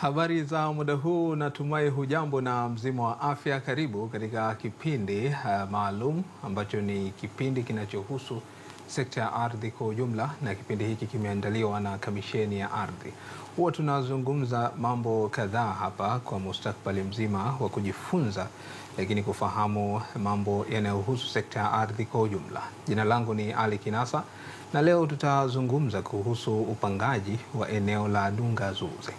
Habari za muda huu, natumai hujambo na mzima wa afya. Karibu katika kipindi maalum ambacho ni kipindi kinachohusu sekta ya ardhi kwa ujumla, na kipindi hiki kimeandaliwa na Kamisheni ya Ardhi. Huwa tunazungumza mambo kadhaa hapa kwa mustakabali mzima wa kujifunza, lakini kufahamu mambo yanayohusu sekta ya ardhi kwa ujumla. Jina langu ni Ali Kinasa na leo tutazungumza kuhusu upangaji wa eneo la Dunga Zuze.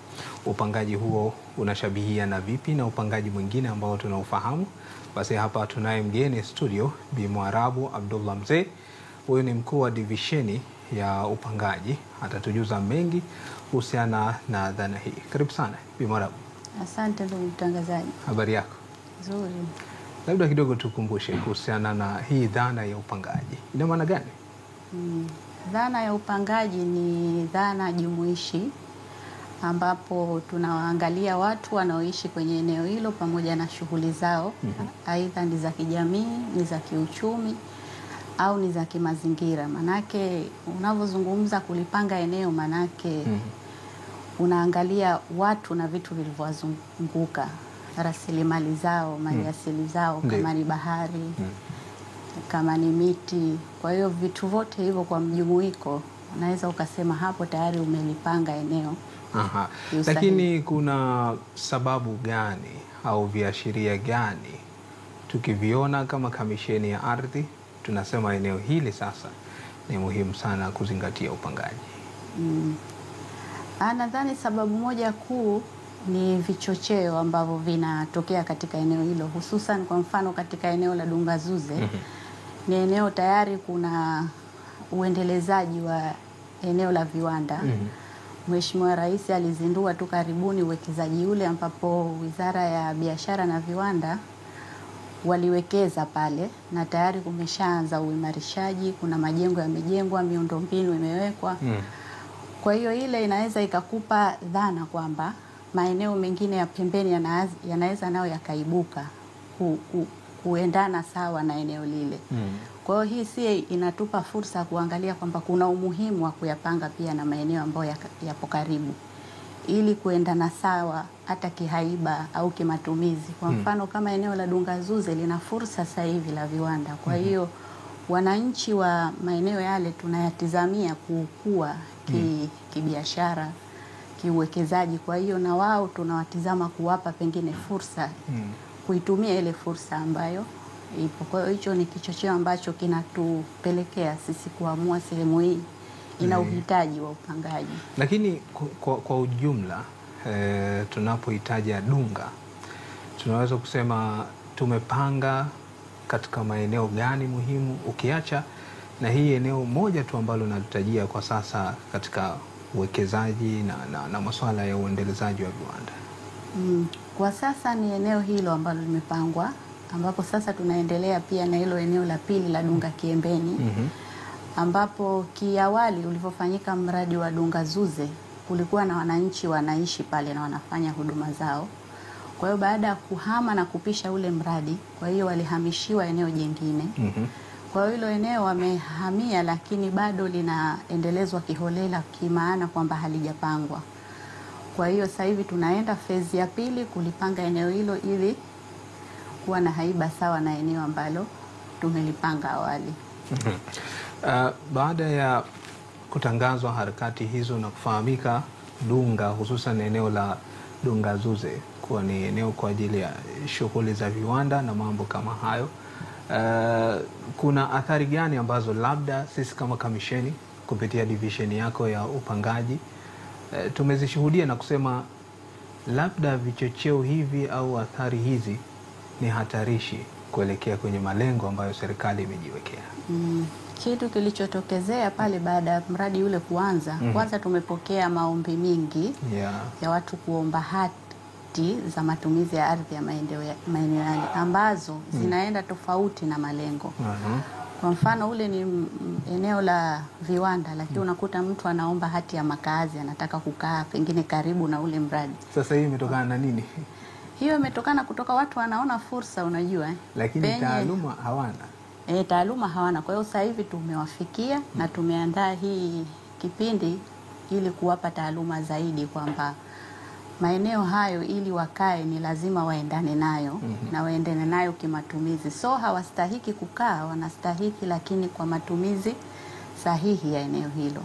Upangaji huo unashabihia na vipi na upangaji mwingine ambao tunaufahamu? Basi hapa tunaye mgeni studio, Bi Mwarabu Abdullah Mzee. Huyu ni mkuu wa divisheni ya upangaji, atatujuza mengi kuhusiana na dhana hii. Karibu sana Bi Mwarabu. Asante ndugu mtangazaji. Habari yako? Nzuri. Labda kidogo tukumbushe kuhusiana na hii dhana ya upangaji. Ina maana gani? Dhana ya upangaji ni dhana jumuishi ambapo tunawaangalia watu wanaoishi kwenye eneo hilo pamoja na shughuli zao, aidha ni za kijamii, ni za kiuchumi au ni za kimazingira. Manake unavyozungumza kulipanga eneo, manake unaangalia watu na vitu vilivyowazunguka, rasilimali zao, maliasili zao, kama ni bahari, kama ni miti. Kwa hiyo vitu vyote hivyo kwa mjumuiko, unaweza ukasema hapo tayari umelipanga eneo. Lakini kuna sababu gani au viashiria gani tukiviona kama Kamisheni ya Ardhi tunasema eneo hili sasa ni muhimu sana kuzingatia upangaji? Nadhani sababu moja kuu ni vichocheo ambavyo vinatokea katika eneo hilo, hususan kwa mfano katika eneo la Dunga Zuze. Ni eneo tayari kuna uendelezaji wa eneo la viwanda. Mheshimiwa Rais alizindua tu karibuni uwekezaji ule, ambapo Wizara ya Biashara na Viwanda waliwekeza pale na tayari kumeshaanza uimarishaji. Kuna majengo yamejengwa, miundombinu imewekwa. Kwa hiyo ile inaweza ikakupa dhana kwamba maeneo mengine ya pembeni yanaweza nao yakaibuka kuendana sawa na eneo lile. Kwa hiyo hii si inatupa fursa kuangalia kwamba kuna umuhimu wa kuyapanga pia na maeneo ambayo yapo karibu, ili kuendana sawa hata kihaiba au kimatumizi. Kwa mfano kama eneo la Dunga Zuze lina fursa sasa hivi la viwanda. Kwa hiyo wananchi wa maeneo yale tunayatizamia kukua kibiashara, kiuwekezaji. Kwa hiyo na wao tunawatizama kuwapa pengine fursa, kuitumia ile fursa ambayo ipo. Kwa hiyo hicho ni kichocheo ambacho kinatupelekea sisi kuamua sehemu hii ina uhitaji wa upangaji. Lakini kwa ujumla tunapohitaji Dunga, tunaweza kusema tumepanga katika maeneo gani muhimu, ukiacha na hii eneo moja tu ambalo nalutajia kwa sasa katika uwekezaji na masuala ya uendelezaji wa viwanda? Kwa sasa ni eneo hilo ambalo limepangwa, ambapo sasa tunaendelea pia na hilo eneo la pili la Dunga Kiembeni, ambapo kiawali ulivyofanyika mradi wa Dunga Zuze kulikuwa na wananchi wanaishi pale na wanafanya huduma zao. Kwa hiyo baada ya kuhama na kupisha ule mradi, kwa hiyo walihamishiwa eneo jingine. Kwa hiyo hilo eneo wamehamia, lakini bado linaendelezwa kiholela, kimaana kwamba halijapangwa. Kwa hiyo sasa hivi tunaenda fezi ya pili kulipanga eneo hilo ili kuwa na haiba sawa na eneo ambalo tumelipanga awali. Baada ya kutangazwa harakati hizo na kufahamika Dunga, hususan eneo la Dunga Zuze kuwa ni eneo kwa ajili ya shughuli za viwanda na mambo kama hayo, kuna athari gani ambazo labda sisi kama kamisheni kupitia divisheni yako ya upangaji tumezishuhudia na kusema labda vichocheo hivi au athari hizi ni hatarishi kuelekea kwenye malengo ambayo serikali imejiwekea? Kitu kilichotokezea pale baada ya mradi ule kuanza, kwanza tumepokea maombi mingi ya watu kuomba hati za matumizi ya ardhi ya maeneo yale ambazo zinaenda tofauti na malengo. Kwa mfano ule ni eneo la viwanda, lakini unakuta mtu anaomba hati ya makazi, anataka kukaa pengine karibu na ule mradi. Sasa hii imetokana na nini? Hiyo imetokana kutoka watu wanaona fursa, unajua. Lakini taaluma hawana. Taaluma hawana. Kwa hiyo sasa hivi tumewafikia na tumeandaa hii kipindi ili kuwapa taaluma zaidi kwamba maeneo hayo ili wakae ni lazima waendane nayo na waendane nayo kimatumizi. So hawastahiki kukaa, wanastahiki lakini kwa matumizi sahihi ya eneo hilo.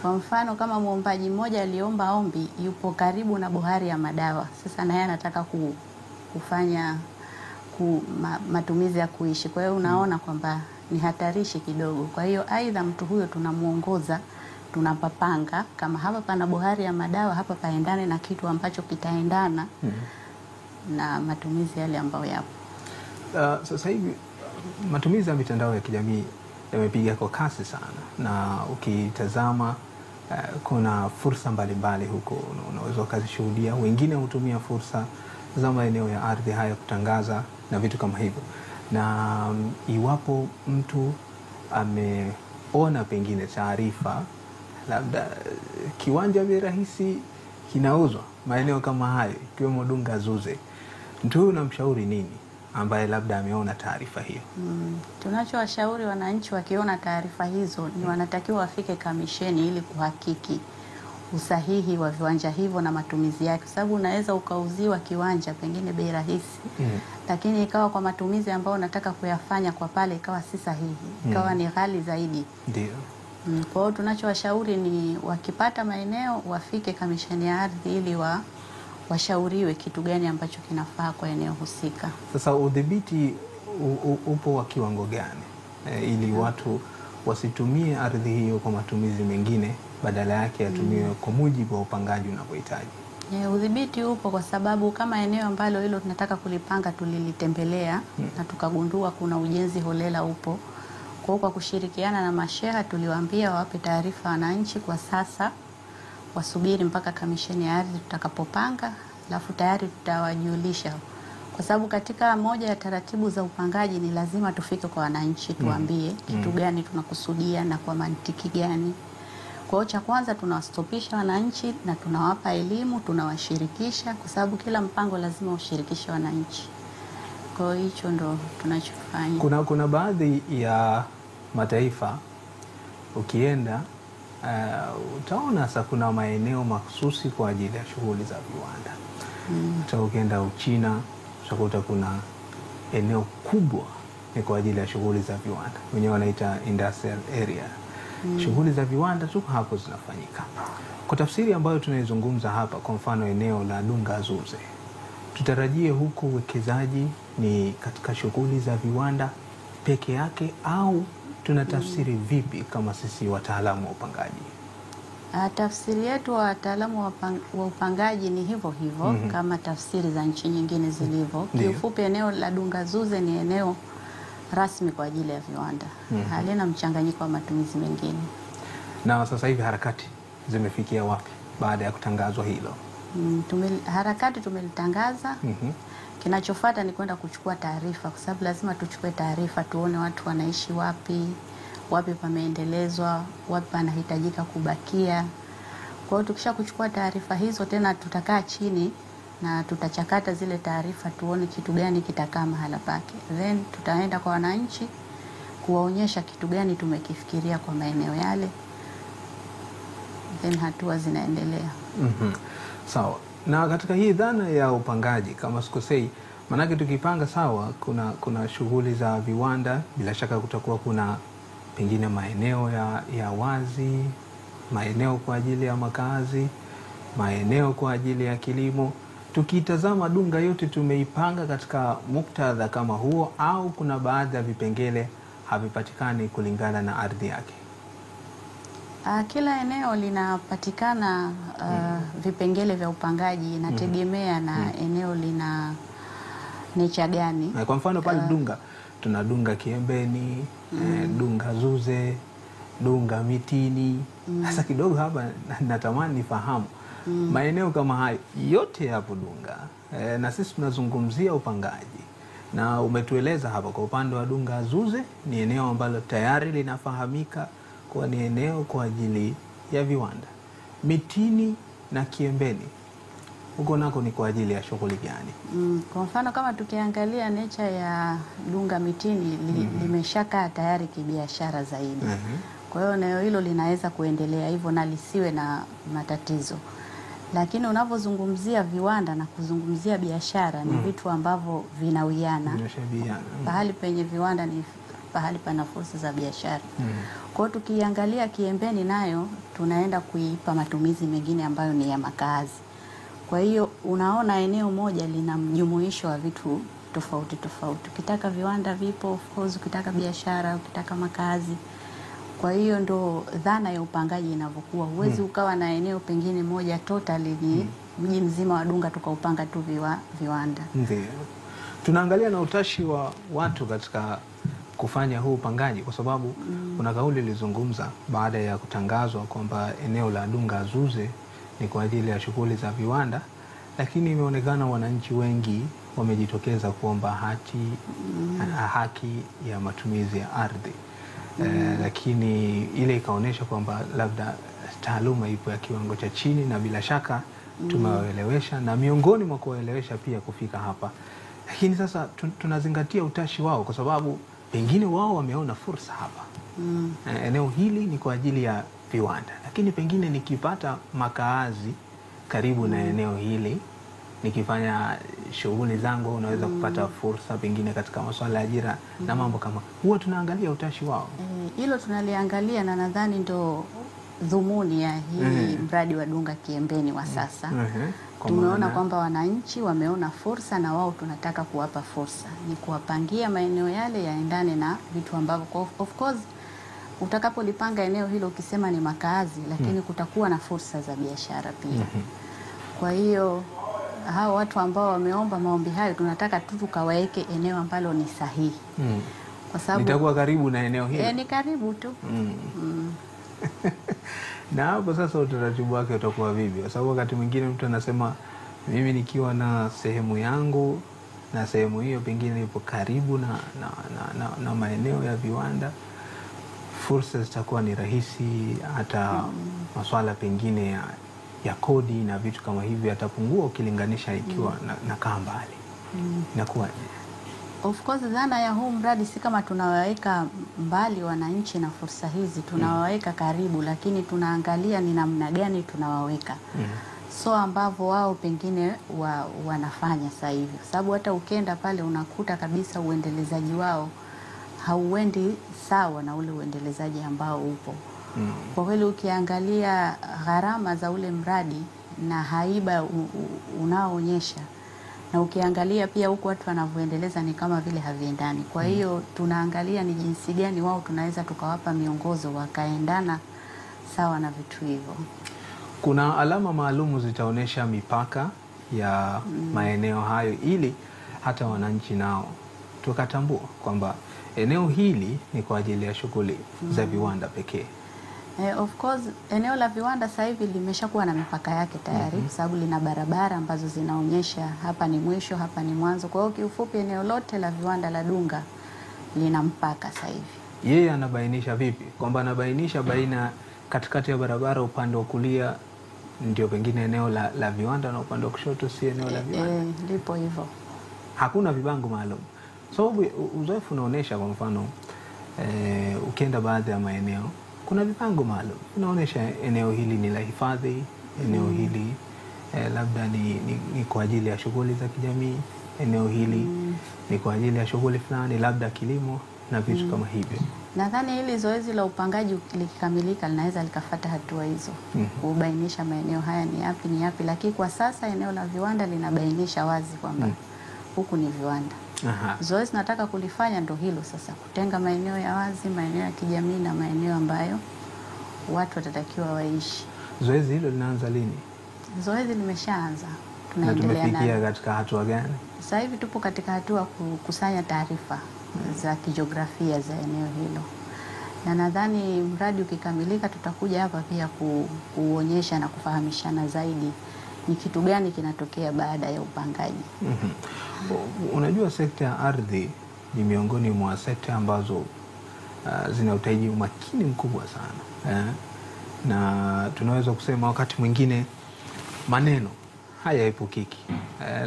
Kwa mfano kama muombaji mmoja aliomba ombi yupo karibu na bohari ya madawa. Sasa naye anataka kufanya matumizi ya kuishi. Kwa hiyo unaona kwamba ni hatarishi kidogo. Kwa hiyo aidha mtu huyo tunamuongoza, tunapapanga kama hapa pana bohari ya madawa, hapa paendane na kitu ambacho kitaendana na matumizi yale ambayo yapo. Sasa hivi matumizi ya mitandao ya kijamii yamepiga kwa kasi sana, na ukitazama kuna fursa mbalimbali huko unaweza ukazishuhudia. Wengine hutumia fursa za maeneo ya ardhi haya kutangaza na vitu kama hivyo, na iwapo mtu ameona pengine taarifa labda kiwanja bei rahisi kinauzwa maeneo kama hayo ikiwemo Dungazuze, mtu huyu unamshauri nini ambaye labda ameona taarifa hiyo? Tunachowashauri wananchi wakiona taarifa hizo ni wanatakiwa wafike kamisheni ili kuhakiki usahihi wa viwanja hivyo na matumizi yake, kwa sababu unaweza ukauziwa kiwanja pengine bei rahisi lakini ikawa kwa matumizi ambayo unataka kuyafanya kwa pale ikawa si sahihi, ikawa ni ghali zaidi. Ndio. Kwa hiyo tunachowashauri ni wakipata maeneo wafike kamisheni ya ardhi ili washauriwe kitu gani ambacho kinafaa kwa eneo husika. Sasa udhibiti upo wa kiwango gani ili watu wasitumie ardhi hiyo kwa matumizi mengine, badala yake yatumiwe kwa mujibu wa upangaji unavyohitaji? Udhibiti upo kwa sababu kama eneo ambalo hilo tunataka kulipanga tulilitembelea na tukagundua kuna ujenzi holela upo. Kwa kushirikiana na masheha tuliwaambia wawape taarifa wananchi kwa sasa, wasubiri mpaka kamisheni ya ardhi tutakapopanga, alafu tayari tutawajulisha. Kwa sababu katika moja ya taratibu za upangaji ni lazima tufike kwa wananchi tuambie kitu gani tunakusudia na kwa mantiki gani. Kwa hiyo cha kwanza tunawastopisha wananchi na tunawapa elimu, tunawashirikisha, kwa sababu kila mpango lazima ushirikishe wananchi. Kwa hiyo hicho ndo tunachofanya. Kuna baadhi ya mataifa ukienda utaona sasa kuna maeneo mahsusi kwa ajili ya shughuli za viwanda. Hata ukienda Uchina utakuta kuna eneo kubwa ni kwa ajili ya shughuli za viwanda, wenyewe wanaita industrial area. Shughuli za viwanda tu hapo zinafanyika. Kwa tafsiri ambayo tunaizungumza hapa, kwa mfano eneo la Dungazuze, tutarajie huko uwekezaji ni katika shughuli za viwanda peke yake, au tunatafsiri vipi kama sisi wataalamu wa upangaji? Tafsiri yetu wa wataalamu wa upangaji ni hivyo hivyo kama tafsiri za nchi nyingine zilivyo. Kiufupi, eneo la Dungazuze ni eneo rasmi kwa ajili ya viwanda. Halina mchanganyiko wa matumizi mengine. Na sasa hivi harakati zimefikia wapi baada ya kutangazwa hilo? Harakati tumelitangaza. Kinachofuata ni kwenda kuchukua taarifa, kwa sababu lazima tuchukue taarifa tuone watu wanaishi wapi pameendelezwa, wapi panahitajika kubakia. Kwa hiyo tukisha kuchukua taarifa hizo, tena tutakaa chini na tutachakata zile taarifa tuone kitu gani kitakaa mahala pake. Then tutaenda kwa wananchi kuwaonyesha kitu gani tumekifikiria kwa maeneo yale. Then hatua zinaendelea. Sawa. Na katika hii dhana ya upangaji, kama sikosei, manake tukipanga sawa, kuna shughuli za viwanda, bila shaka kutakuwa kuna pengine maeneo ya wazi, maeneo kwa ajili ya makazi, maeneo kwa ajili ya kilimo. Tukitazama Dunga yote tumeipanga katika muktadha kama huo, au kuna baadhi ya vipengele havipatikani kulingana na ardhi yake? Kila eneo linapatikana vipengele vya upangaji, inategemea na eneo lina nature gani. Kwa mfano pale Dunga tuna Dunga Kiembeni, Dungazuze, Dunga Mitini. Sasa kidogo hapa natamani nifahamu maeneo kama hayo yote yapo Dunga, na sisi tunazungumzia upangaji, na umetueleza hapa kwa upande wa Dungazuze ni eneo ambalo tayari linafahamika kwa ni eneo kwa ajili ya viwanda. Mitini na Kiembeni huko nako ni kwa ajili ya shughuli gani? Kwa mfano kama tukiangalia nature ya Dunga Mitini limeshakaa tayari kibiashara zaidi. Kwa hiyo eneo hilo linaweza kuendelea hivyo na lisiwe na matatizo. lakini unapozungumzia viwanda na kuzungumzia biashara ni vitu ambavyo vinawiana. Pahali penye viwanda ni pahali pana fursa za biashara. Kwa hiyo tukiangalia Kiembeni nayo tunaenda kuipa matumizi mengine ambayo ni ya makazi. Kwa hiyo unaona eneo moja lina mjumuisho wa vitu tofauti tofauti. Ukitaka viwanda vipo, of course, ukitaka biashara, ukitaka makazi. Kwa hiyo ndo dhana ya upangaji inavyokuwa. Huwezi ukawa na eneo pengine moja totally ni mji mzima wa Dunga tukaupanga tu viwanda. Ndio. Tunaangalia na utashi wa watu katika kufanya huu upangaji, kwa sababu kuna kauli ilizungumza baada ya kutangazwa kwamba eneo la Dunga Zuze ni kwa ajili ya shughuli za viwanda, lakini imeonekana wananchi wengi wamejitokeza kuomba haki ya matumizi ya ardhi. Lakini ile ikaonyesha kwamba labda taaluma ipo ya kiwango cha chini, na bila shaka tumewaelewesha na miongoni mwa kuwaelewesha pia kufika hapa. Lakini sasa tunazingatia utashi wao, kwa sababu pengine wao wameona fursa hapa. Eneo hili ni kwa ajili ya viwanda, lakini pengine nikipata makaazi karibu na eneo hili, nikifanya shughuli zangu, unaweza kupata fursa pengine katika masuala ya ajira na mambo kama. Huwa tunaangalia utashi wao. Hilo tunaliangalia, na nadhani ndo dhumuni ya hii mradi wa Dunga Kiembeni wa sasa. Tumeona kwamba wananchi wameona fursa na wao tunataka kuwapa fursa. Ni kuwapangia maeneo yale yaendane na vitu ambavyo of course utakapolipanga eneo hilo ukisema ni makaazi, lakini kutakuwa na fursa za biashara pia. Kwa hiyo hao watu ambao wameomba maombi hayo tunataka tu tukawaeke eneo ambalo ni sahihi. Kwa sababu nitakuwa karibu na eneo hili. Ni karibu tu. Na hapo sasa utaratibu wake utakuwa vipi? Kwa sababu wakati mwingine mtu anasema mimi nikiwa na sehemu yangu na sehemu hiyo pengine ipo karibu na maeneo ya viwanda, fursa zitakuwa ni rahisi, hata masuala pengine ya kodi na vitu kama hivi yatapungua ukilinganisha ikiwa na kaa mbali. Inakuwa of course dhana ya huu mradi si kama tunawaweka mbali wananchi na fursa hizi, tunawaweka karibu, lakini tunaangalia ni namna gani tunawaweka. So ambavyo wao pengine wanafanya sasa hivi, sababu hata ukienda pale unakuta kabisa uendelezaji wao hauendi sawa na ule uendelezaji ambao upo. Kwa kweli ukiangalia gharama za ule mradi na haiba unaoonyesha, na ukiangalia pia huku watu wanavyoendeleza ni kama vile haviendani. Kwa hiyo tunaangalia ni jinsi gani wao tunaweza tukawapa miongozo wakaendana sawa na vitu hivyo. Kuna alama maalumu zitaonesha mipaka ya maeneo hayo, ili hata wananchi nao tukatambua kwamba eneo hili ni kwa ajili ya shughuli za viwanda pekee. Of course eneo la viwanda sasa hivi limeshakuwa na mipaka yake tayari, kwa sababu lina barabara ambazo zinaonyesha hapa ni mwisho, hapa ni mwanzo. Kwa hiyo kiufupi eneo lote la viwanda la Dunga lina mpaka sasa hivi. Yeye anabainisha vipi? Kwamba anabainisha baina katikati ya barabara upande wa kulia ndio pengine eneo la viwanda na upande wa kushoto si eneo la viwanda. Lipo hivyo. Hakuna vibango maalum. Sababu uzoefu unaonesha, kwa mfano ukienda baadhi ya maeneo kuna vipango maalum unaonesha eneo hili ni la hifadhi, eneo hili labda ni kwa ajili ya shughuli za kijamii, eneo hili ni kwa ajili ya shughuli fulani, labda kilimo na vitu kama hivyo. Nadhani hili zoezi la upangaji likikamilika linaweza likafuata hatua hizo, kubainisha maeneo haya ni yapi, lakini kwa sasa eneo la viwanda linabainisha wazi kwamba huku ni viwanda. Zoezi nataka kulifanya ndo hilo sasa, kutenga maeneo ya wazi, maeneo ya kijamii na maeneo ambayo watu watatakiwa waishi. Zoezi hilo linaanza lini? Zoezi limeshaanza. Tunaendelea nalo. Na tumefikia katika hatua gani? Sasa hivi tupo katika hatua kukusanya taarifa za kijiografia za eneo hilo. Na nadhani mradi ukikamilika tutakuja hapa pia kuonyesha na kufahamishana zaidi ni kitu gani kinatokea baada ya upangaji. Unajua sekta ya ardhi ni miongoni mwa sekta ambazo zinahitaji umakini mkubwa sana. Na tunaweza kusema wakati mwingine maneno hayaepukiki,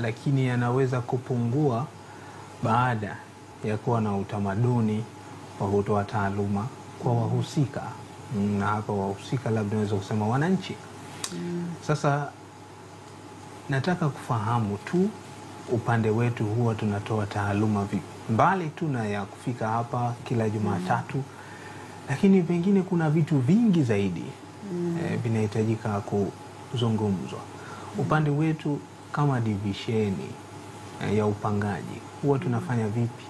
lakini yanaweza kupungua baada ya kuwa na utamaduni wa kutoa taaluma kwa wahusika. Na hapa wahusika labda naweza kusema wananchi. Sasa nataka kufahamu tu upande wetu, huwa tunatoa taaluma mbali tu na ya kufika hapa kila Jumatatu, lakini pengine kuna vitu vingi zaidi vinahitajika kuzungumzwa. Upande wetu kama divisheni ya upangaji, huwa tunafanya vipi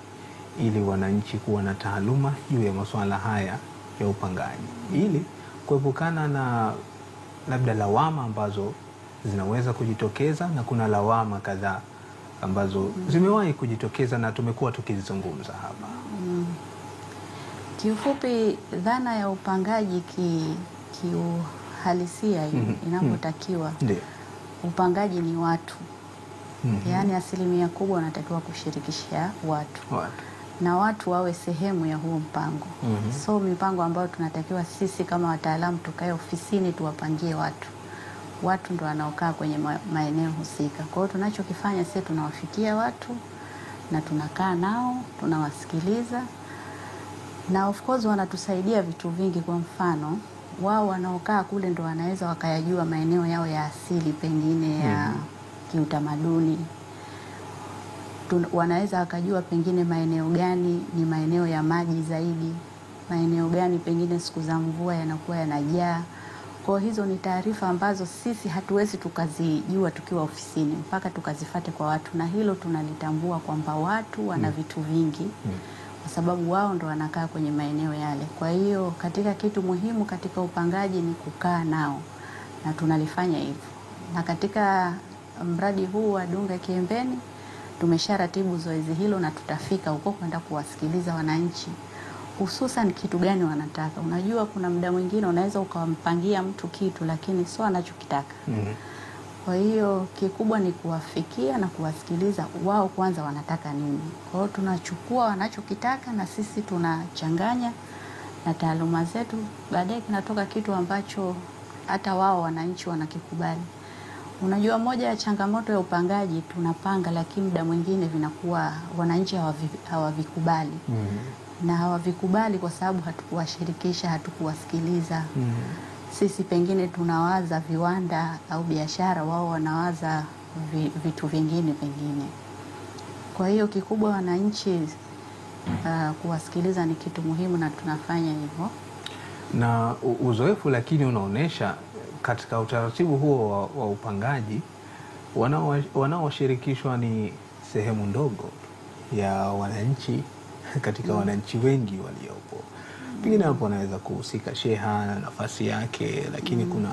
ili wananchi kuwa na taaluma juu ya masuala haya ya upangaji, ili kuepukana na labda lawama ambazo zinaweza kujitokeza, na kuna lawama kadhaa ambazo zimewahi kujitokeza na tumekuwa tukizungumza hapa. Kiufupi, dhana ya upangaji kiuhalisia inapotakiwa, upangaji ni watu. Yaani asilimia kubwa wanatakiwa kushirikisha watu. Na watu wawe sehemu ya huo mpango. So mipango ambayo tunatakiwa sisi kama wataalamu tukae ofisini tuwapangie watu. Watu ndo wanaokaa kwenye maeneo husika. Kwa hiyo tunachokifanya sisi tunawafikia watu na tunakaa nao, tunawasikiliza. Na of course wanatusaidia vitu vingi. Kwa mfano, wao wanaokaa kule ndo wanaweza wakayajua maeneo yao ya asili, pengine ya kiutamaduni. Wanaweza wakajua pengine maeneo gani ni maeneo ya maji zaidi, maeneo gani pengine siku za mvua yanakuwa yanajaa. Kwa hizo ni taarifa ambazo sisi hatuwezi tukazijua tukiwa ofisini, mpaka tukazifate kwa watu, na hilo tunalitambua kwamba watu wana vitu vingi kwa sababu wao ndo wanakaa kwenye maeneo yale. Kwa hiyo katika kitu muhimu katika upangaji ni kukaa nao, na tunalifanya hivyo. Na katika mradi huu wa Dunga Kiembeni tumesharatibu zoezi hilo, na tutafika huko kwenda kuwasikiliza wananchi hususan kitu gani wanataka. Unajua kuna muda mwingine unaweza ukampangia mtu kitu lakini sio anachokitaka. Kwa hiyo kikubwa ni kuwafikia na kuwasikiliza wao kwanza wanataka nini. Kwa hiyo tunachukua wanachokitaka na sisi tunachanganya na taaluma zetu, baadaye kinatoka kitu ambacho hata wao wananchi wanakikubali. Unajua moja ya changamoto ya upangaji, tunapanga lakini muda mwingine vinakuwa wananchi hawavikubali. Na hawavikubali kwa sababu hatukuwashirikisha, hatukuwasikiliza. Sisi pengine tunawaza viwanda au biashara, wao wanawaza vitu vingine pengine. Kwa hiyo kikubwa wananchi kuwasikiliza ni kitu muhimu, na tunafanya hivyo. Na uzoefu lakini unaonesha katika utaratibu huo wa upangaji, wanaoshirikishwa ni sehemu ndogo ya wananchi katika wananchi wengi waliopo. Pengine hapo wanaweza kuhusika sheha na nafasi yake, lakini kuna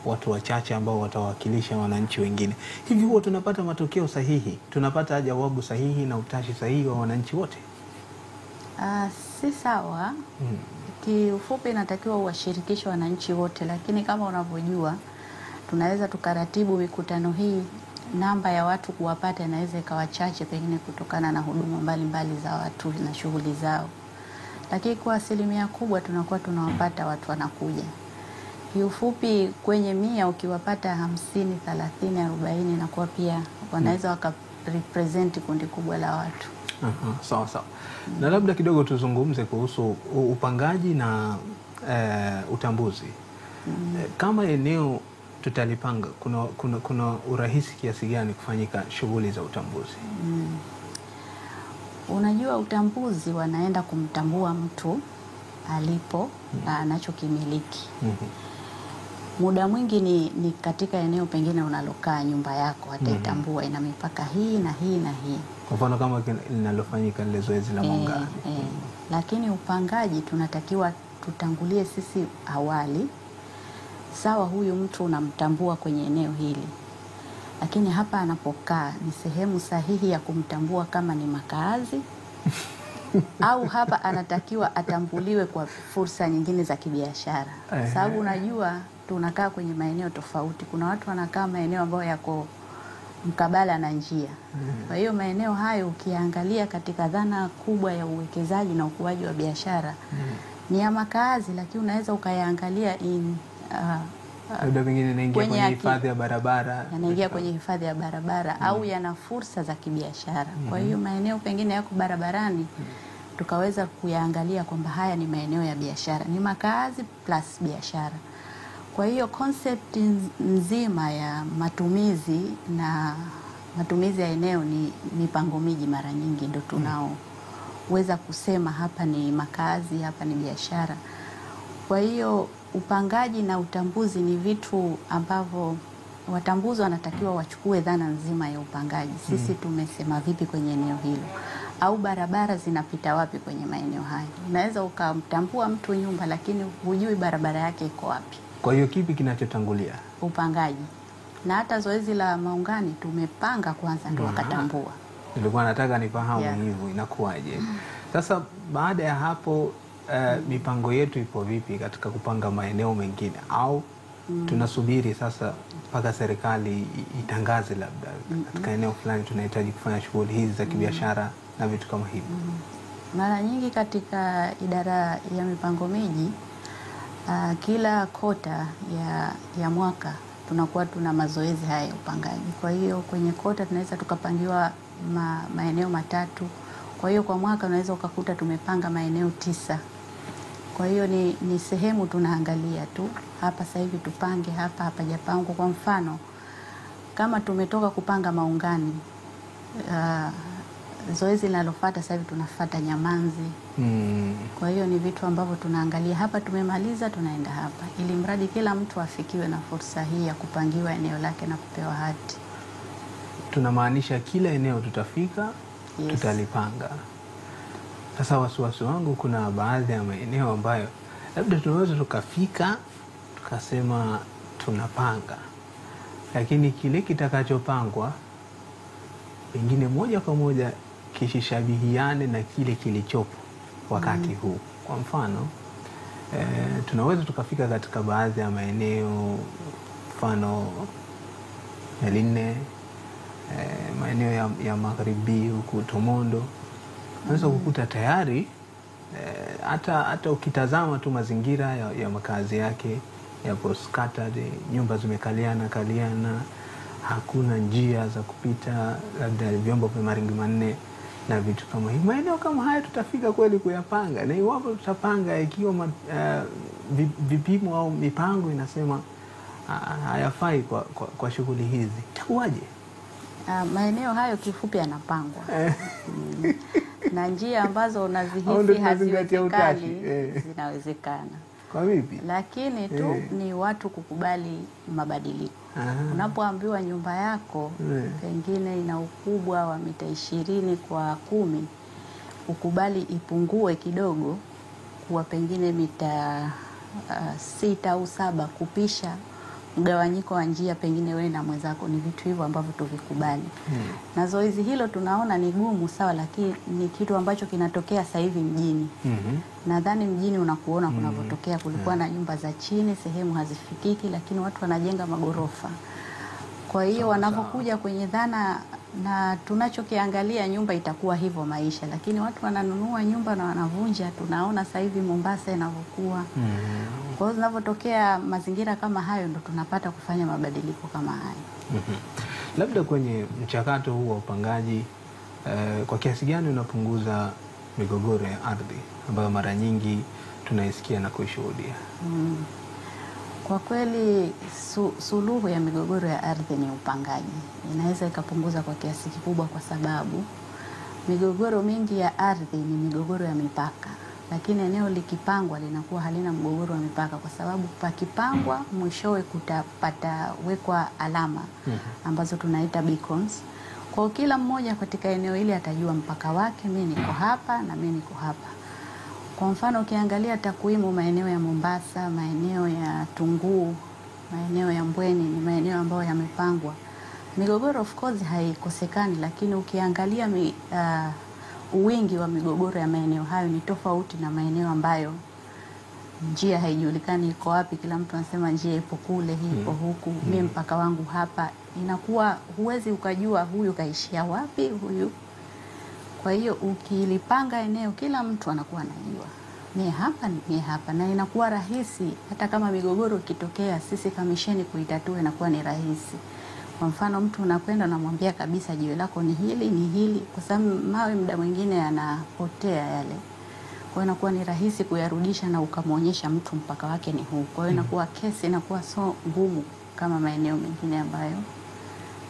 watu wachache ambao watawakilisha wananchi wengine. Hivi huwa tunapata matokeo sahihi? Tunapata jawabu sahihi na utashi sahihi wa wananchi wote? Si sawa. Kiufupi inatakiwa uwashirikishe wananchi wote, lakini kama unavyojua tunaweza tukaratibu mikutano hii, namba ya watu kuwapata inaweza ikawa chache pengine kutokana na huduma mbalimbali za watu na shughuli zao. Lakini kwa asilimia kubwa tunakuwa tunawapata watu wanakuja. Kiufupi kwenye 100 ukiwapata 50, 30, 40 na kwa pia wanaweza wakarepresent kundi kubwa la watu. Sawa sawa. Na labda kidogo tuzungumze kuhusu upangaji na utambuzi. Kama eneo tutalipanga, kuna urahisi kiasi gani kufanyika shughuli za utambuzi? Unajua utambuzi wanaenda kumtambua mtu alipo na anachokimiliki. Muda mwingi ni katika eneo pengine unalokaa, nyumba yako wataitambua ina mipaka hii na hii na hii. Kwa mfano kama linalofanyika ile zoezi la Maungani. Lakini upangaji tunatakiwa tutangulie sisi awali. Sawa, huyu mtu unamtambua kwenye eneo hili, lakini hapa anapokaa ni sehemu sahihi ya kumtambua kama ni makaazi au hapa anatakiwa atambuliwe kwa fursa nyingine za kibiashara. Sababu unajua tunakaa kwenye maeneo tofauti. Kuna watu wanakaa maeneo ambayo yako mkabala na njia. Kwa hiyo maeneo hayo ukiangalia katika dhana kubwa ya uwekezaji na ukuaji wa biashara ni ya makaazi, lakini unaweza ukayaangalia labda pengine inaingia kwenye hifadhi ya barabara, yanaingia kwenye hifadhi ya barabara au yana fursa za kibiashara. Kwa hiyo maeneo pengine yako barabarani tukaweza kuyaangalia kwamba haya ni maeneo ya biashara, ni makaazi plus biashara. Kwa hiyo concept nzima ya matumizi na matumizi ya eneo ni mipango miji, mara nyingi ndio tunaoweza kusema hapa ni makazi, hapa ni biashara. Kwa hiyo upangaji na utambuzi ni vitu ambavyo watambuzi wanatakiwa wachukue dhana nzima ya upangaji. Sisi tumesema vipi kwenye eneo hilo, au barabara zinapita wapi kwenye maeneo hayo. Unaweza ukamtambua mtu nyumba lakini hujui barabara yake iko wapi. Kwa hiyo kipi kinachotangulia? Upangaji. Na hata zoezi la maungani tumepanga kwanza ndio wakatambua. Nilikuwa nataka nifahamu hivyo inakuwaje. Sasa baada ya hapo mipango yetu ipo vipi katika kupanga maeneo mengine, au tunasubiri sasa mpaka serikali itangaze labda katika eneo fulani tunahitaji kufanya shughuli hizi za kibiashara na vitu kama hivyo? Mara nyingi katika idara ya mipango miji kila kota ya mwaka tunakuwa tuna mazoezi haya ya upangaji. Kwa hiyo kwenye kota tunaweza tukapangiwa maeneo matatu. Kwa hiyo kwa mwaka unaweza ukakuta tumepanga maeneo 9. Kwa hiyo ni sehemu tunaangalia tu, hapa sasa hivi tupange hapa, hapajapangwa. Kwa mfano kama tumetoka kupanga maungani, zoezi linalofuata sasa hivi tunafuata Nyamanzi. Kwa hiyo ni vitu ambavyo tunaangalia, hapa tumemaliza tunaenda hapa, ili mradi kila mtu afikiwe na fursa hii ya kupangiwa eneo lake na kupewa hati. Tunamaanisha kila eneo tutafika, tutalipanga. Sasa wasiwasi wangu, kuna baadhi ya maeneo ambayo labda tunaweza tukafika tukasema tunapanga, lakini kile kitakachopangwa pengine moja kwa moja kishishabihiane na kile kilichopo wakati huu. Kwa mfano tunaweza tukafika katika baadhi ya maeneo, mfano Meline, maeneo ya magharibi huku Tomondo, unaweza kukuta tayari hata ukitazama tu mazingira ya makazi yake yapo scattered, nyumba zimekaliana, hakuna njia za kupita, labda vyombo vya maringi manne na vitu kama hivi. Maeneo kama haya tutafika kweli kuyapanga? Na iwapo tutapanga ikiwa vipimo au mipango inasema hayafai kwa shughuli hizi, itakuwaje? Maeneo hayo kifupi yanapangwa na njia ambazo unazihisi haziwezekani zinawezekana. Kwa vipi? Lakini tu ni watu kukubali mabadiliko. Unapoambiwa nyumba yako pengine ina ukubwa wa mita 20 kwa 10, ukubali ipungue kidogo kuwa pengine mita 6 au 7, kupisha mgawanyiko wa njia pengine wewe na mwenzako. Ni vitu hivyo ambavyo tuvikubali. Na zoezi hilo tunaona ni gumu, sawa, lakini ni kitu ambacho kinatokea sasa hivi mjini. Nadhani mjini unakuona kunavyotokea, kulikuwa na nyumba za chini, sehemu hazifikiki, lakini watu wanajenga magorofa. Kwa hiyo wanapokuja kwenye dhana, na tunachokiangalia nyumba itakuwa hivyo maisha, lakini watu wananunua nyumba na wanavunja. Tunaona sasa hivi Mombasa inavyokuwa. Kwa hiyo zinapotokea mazingira kama hayo ndo tunapata kufanya mabadiliko kama hayo. Labda kwenye mchakato huu wa upangaji, kwa kiasi gani unapunguza migogoro ya ardhi ambayo mara nyingi tunaisikia na kuishuhudia? Kwa kweli suluhu ya migogoro ya ardhi ni upangaji. Inaweza ikapunguza kwa kiasi kikubwa, kwa sababu migogoro mingi ya ardhi ni migogoro ya mipaka, lakini eneo likipangwa linakuwa halina mgogoro wa mipaka, kwa sababu pakipangwa mwishowe patawekwa alama ambazo tunaita beacons. Kwa kila mmoja katika eneo hili atajua mpaka wake, mimi niko hapa na mimi niko hapa. Kwa mfano ukiangalia takwimu, maeneo ya Mombasa, maeneo ya Tunguu, maeneo ya Mbweni ni maeneo ambayo yamepangwa. Migogoro of course haikosekani, lakini ukiangalia uwingi wa migogoro ya maeneo hayo ni tofauti na maeneo ambayo njia haijulikani iko wapi. Kila mtu anasema njia ipo kule, hii ipo huku, mimi mpaka wangu hapa. Inakuwa huwezi ukajua huyu kaishia wapi huyu. Kwa hiyo ukilipanga eneo, kila mtu anakuwa anajua mie hapa, na inakuwa rahisi. Hata kama migogoro ikitokea, sisi kamisheni kuitatua inakuwa ni rahisi. Kwa mfano mtu unakwenda unamwambia kabisa jiwe lako ni hili, kwa sababu mawe muda mwingine yanapotea yale. Kwa hiyo inakuwa ni rahisi kuyarudisha na ukamwonyesha mtu mpaka wake ni huu. Kwa hiyo inakuwa kesi inakuwa so ngumu kama maeneo mengine ambayo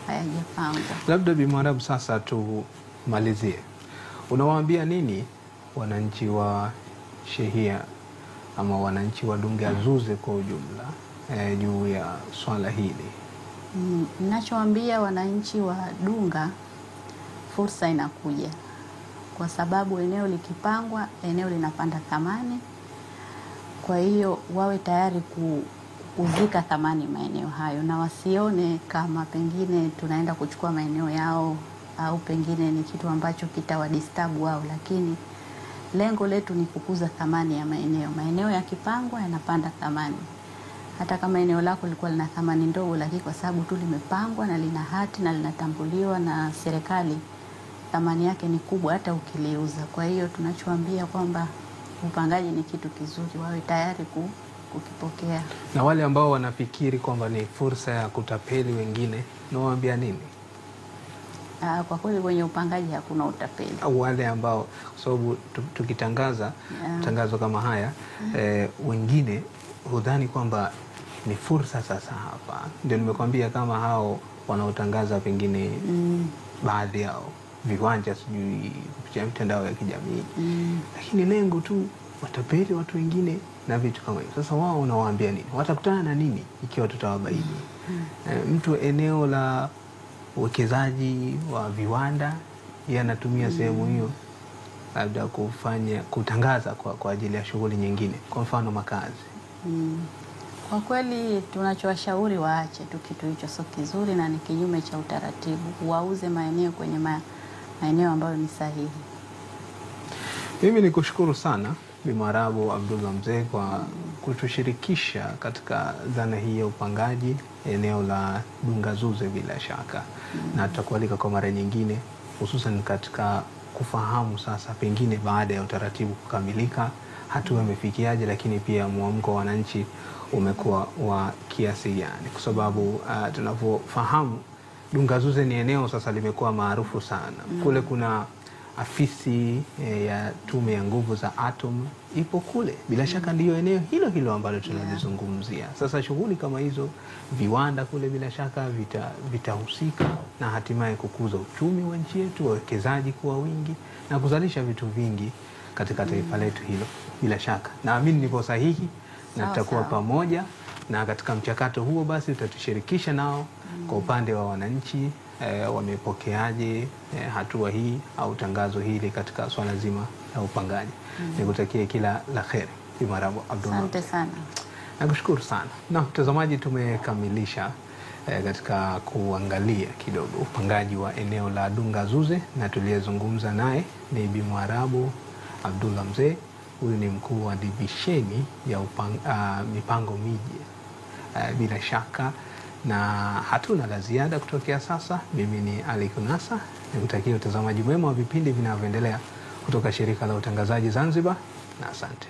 hayajapangwa. Labda Bi Mwarabu, sasa tumalizie, unawaambia nini wananchi wa shehia ama wananchi wa Dungazuze kwa ujumla juu ya swala hili? Ninachowaambia wananchi wa Dunga, fursa inakuja, kwa sababu eneo likipangwa, eneo linapanda thamani. Kwa hiyo wawe tayari kuzika thamani maeneo hayo, na wasione kama pengine tunaenda kuchukua maeneo yao au pengine ni kitu ambacho kitawadistabu wao, lakini lengo letu ni kukuza thamani ya maeneo. Maeneo yakipangwa yanapanda thamani. Hata kama eneo lako lilikuwa lina thamani ndogo, lakini kwa sababu tu limepangwa na lina hati na linatambuliwa na serikali, thamani yake ni kubwa hata ukiliuza. Kwa hiyo tunachoambia kwamba upangaji ni kitu kizuri, wawe tayari kukipokea. Na wale ambao wanafikiri kwamba ni fursa ya kutapeli wengine, nawaambia nini? Kwa kweli kwenye upangaji hakuna utapeli. Wale ambao, kwa sababu tukitangaza tangazo kama haya, wengine hudhani kwamba ni fursa. Sasa hapa ndio nimekwambia, kama hao wanaotangaza pengine baadhi yao viwanja sijui kupitia mitandao ya kijamii, lakini lengo tu watapeli watu wengine na vitu kama hivyo. Sasa wao unawaambia nini? Watakutana na nini ikiwa tutawabaini? Mtu eneo la uwekezaji wa viwanda, yeye anatumia sehemu hiyo labda kutangaza kwa ajili ya shughuli nyingine, kwa mfano makazi. Kwa kweli tunachowashauri waache tu kitu hicho, sio kizuri na ni kinyume cha utaratibu. Wauze maeneo kwenye maeneo ambayo ni sahihi. Mimi nikushukuru sana Bi Mwarabu Abdullah Mzee kwa kutushirikisha katika dhana hii ya upangaji eneo la Dungazuze bila shaka. Na tutakualika kwa mara nyingine, hususan katika kufahamu sasa pengine baada ya utaratibu kukamilika hatua imefikiaje, lakini pia mwamko wa wananchi umekuwa wa kiasi gani, kwa sababu tunavyofahamu Dungazuze ni eneo sasa limekuwa maarufu sana. Kule kuna afisi ya Tume ya Nguvu za Atom ipo kule, bila shaka ndiyo eneo hilo hilo ambalo tunalizungumzia. Sasa shughuli kama hizo, viwanda kule bila shaka vitahusika na hatimaye kukuza uchumi wa nchi yetu, wawekezaji kuwa wingi na kuzalisha vitu vingi katika taifa letu hilo. Bila shaka naamini nipo sahihi na tutakuwa pamoja, na katika mchakato huo basi tutatushirikisha nao kwa upande wa wananchi, wamepokeaje hatua hii au tangazo hili katika swala zima la upangaji. Nikutakie kila la kheri Bi Mwarabu Abdullah. Asante sana. Nakushukuru sana. Na mtazamaji, tumekamilisha katika kuangalia kidogo upangaji wa eneo la Dungazuze, na tuliyezungumza naye ni Bi Mwarabu Abdullah Mzee. Huyu ni mkuu wa divisheni ya mipango miji. Bila shaka na hatuna la ziada kutokea sasa. Mimi ni Ali Kunasa, nikutakia utazamaji mwema wa vipindi vinavyoendelea kutoka Shirika la Utangazaji Zanzibar, na asante.